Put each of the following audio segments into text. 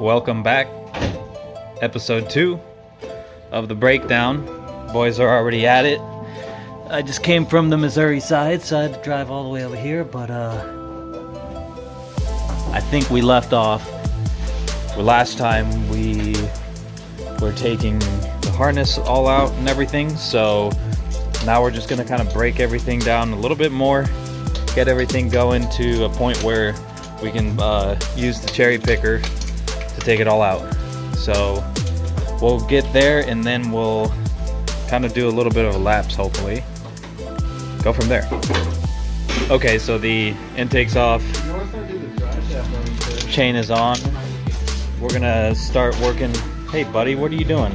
Welcome back. Episode 2 of the breakdown. Boys are already at it. I just came from the Missouri side, so I had to drive all the way over here, but I think we left off where last time we were taking the harness all out and everything, so now we're just gonna kind of break everything down a little bit more, get everything going to a point where we can use the cherry picker to take it all out. So we'll get there and then we'll kind of do a little bit of a lapse, hopefully. Go from there. Okay, so the intake's off, chain is on. We're gonna start working. Hey buddy, what are you doing?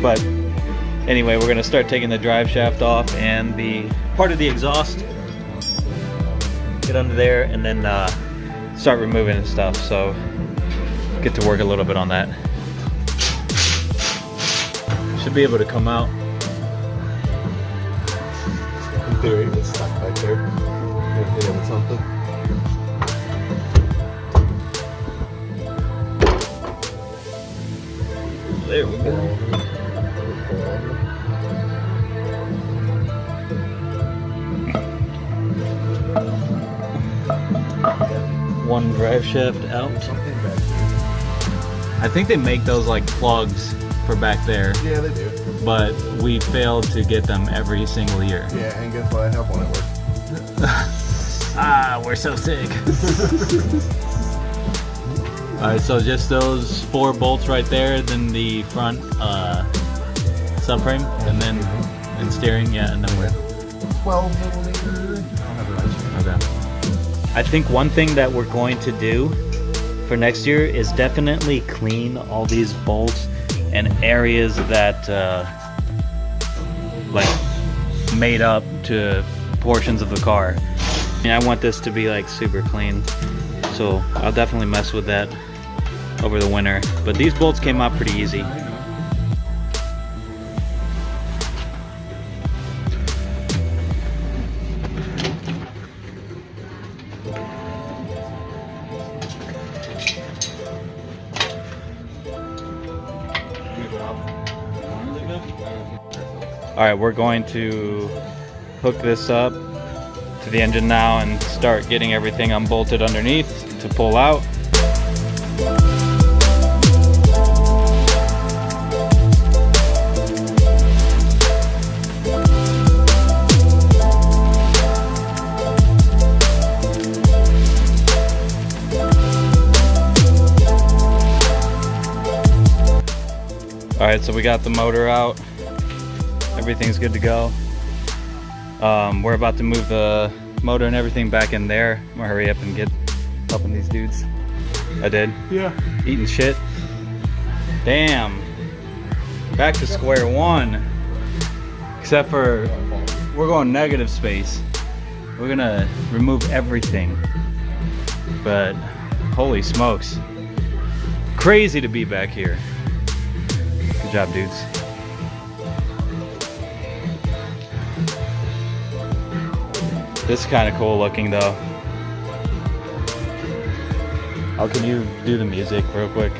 But anyway, we're gonna start taking the drive shaft off and the part of the exhaust. Get under there and then start removing and stuff. So get to work a little bit on that. Should be able to come out. In theory, it's stuck back there. Hit it with something. There we go. One drive shaft out. I think they make those like plugs for back there. Yeah, they do. But we failed to get them every single year. Yeah, and guess what? I have one at work. Ah, we're so sick. Alright, so just those 4 bolts right there, then the front subframe, and then and steering, yeah, and then we're 12 millimeter. I'll have the right. okay. I think one thing that we're going to do for next year is definitely clean all these bolts and areas that like made up to portions of the car. I mean, I want this to be like super clean, so I'll definitely mess with that over the winter. But these bolts came out pretty easy. Alright, we're going to hook this up to the engine now and start getting everything unbolted underneath to pull out. Alright, so we got the motor out. Everything's good to go. We're about to move the motor and everything back in there. I'm gonna hurry up and get helping these dudes. I did. Yeah. Eating shit. Damn. Back to square one. Except for we're going negative space. We're gonna remove everything. But holy smokes. Crazy to be back here. Good job, dudes. This is kind of cool looking though. Oh, can you do the music real quick?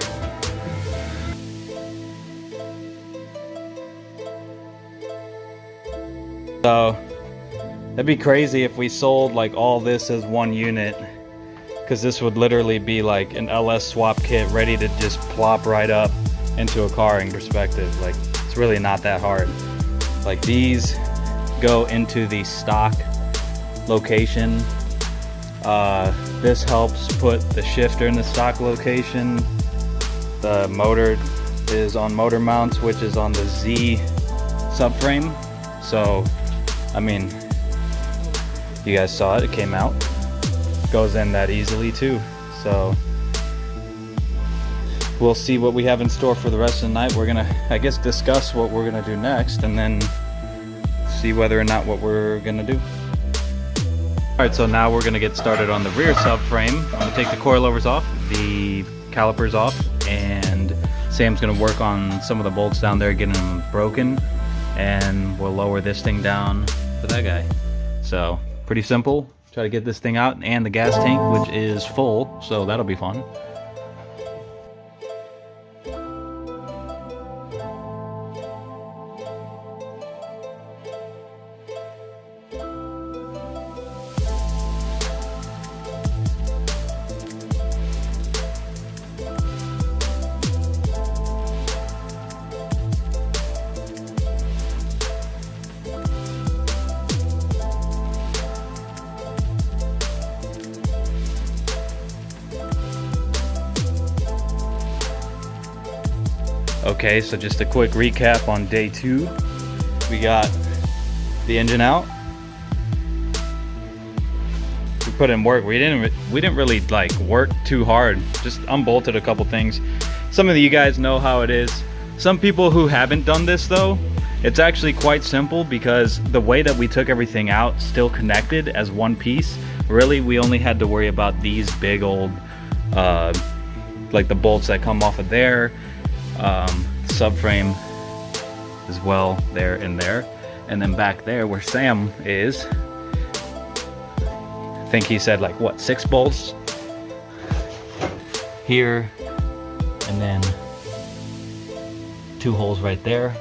So, that'd be crazy if we sold like all this as one unit. Because this would literally be like an LS swap kit ready to just plop right up into a car in perspective. Like, it's really not that hard. Like, these go into the stock location. This helps put the shifter in the stock location. The motor is on motor mounts, which is on the Z subframe. So, I mean, you guys saw it, it came out. Goes in that easily too. So, we'll see what we have in store for the rest of the night. We're gonna, I guess, discuss what we're gonna do next and then see whether or not what we're gonna do. Alright, so now we're going to get started on the rear subframe. I'm going to take the coilovers off, the calipers off, and Sam's going to work on some of the bolts down there, getting them broken, and we'll lower this thing down for that guy. So, pretty simple. try to get this thing out, and the gas tank, which is full, so that'll be fun. Okay, so just a quick recap on day 2. We got the engine out. We put in work. We didn't really like work too hard. Just unbolted a couple things. Some of you guys know how it is. Some people who haven't done this though, it's actually quite simple because the way that we took everything out still connected as one piece. Really, we only had to worry about these big old like the bolts that come off of there. Subframe as well, there and there, and then back there where Sam is, I think he said like what, 6 bolts here, and then 2 holes right there,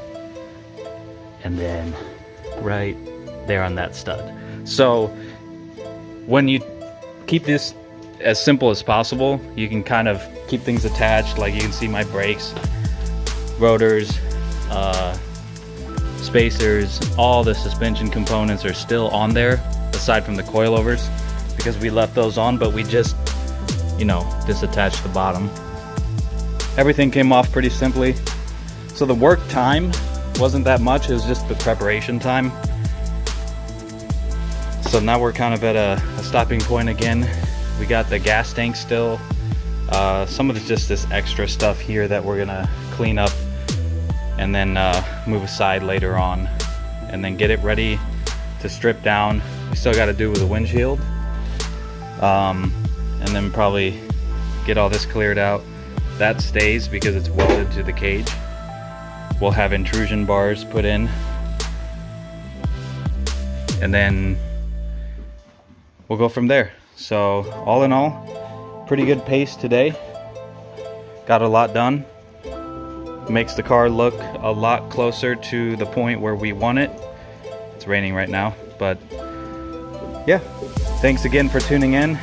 and then right there on that stud. So when you keep this as simple as possible, you can kind of keep things attached. Like you can see my brakes, rotors, spacers, all the suspension components are still on there aside from the coilovers because we left those on, but we just, you know, disattached the bottom. Everything came off pretty simply. So the work time wasn't that much, it was just the preparation time. So now we're kind of at a stopping point again. We got the gas tank still. Some of it's just this extra stuff here that we're gonna clean up and then move aside later on, and then get it ready to strip down. We still got to do with the windshield, and then probably get all this cleared out. That stays because it's welded to the cage. We'll have intrusion bars put in, and then we'll go from there. So all in all, pretty good pace today. Got a lot done. Makes the car look a lot closer to the point where we want it. It's raining right now, but yeah, thanks again for tuning in.